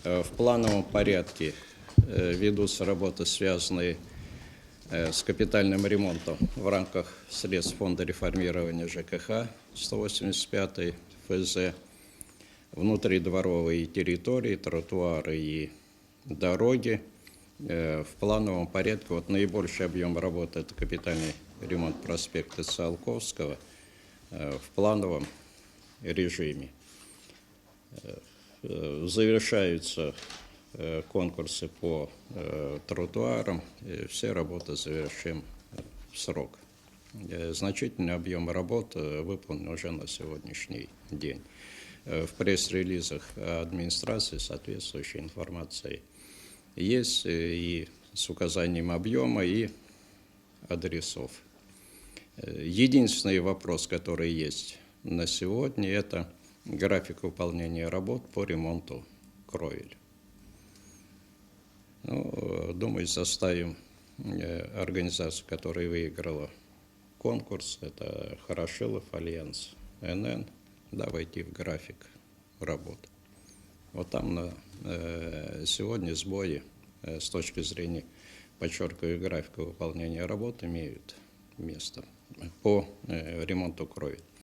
В плановом порядке ведутся работы, связанные с капитальным ремонтом в рамках средств фонда реформирования ЖКХ 185 ФЗ, внутридворовые территории, тротуары и дороги. В плановом порядке наибольший объем работы – это капитальный ремонт проспекта Циолковского в плановом режиме. Завершаются конкурсы по тротуарам, и все работы завершим в срок. Значительный объем работ выполнен уже на сегодняшний день. В пресс-релизах администрации соответствующая информация есть и с указанием объема и адресов. Единственный вопрос, который есть на сегодня, это график выполнения работ по ремонту кровель. Думаю, заставим организацию, которая выиграла конкурс, это Хорошилов Альянс НН, войти в график работ. Там на сегодня сбои с точки зрения, подчеркиваю, графика выполнения работ имеют место по ремонту кровель.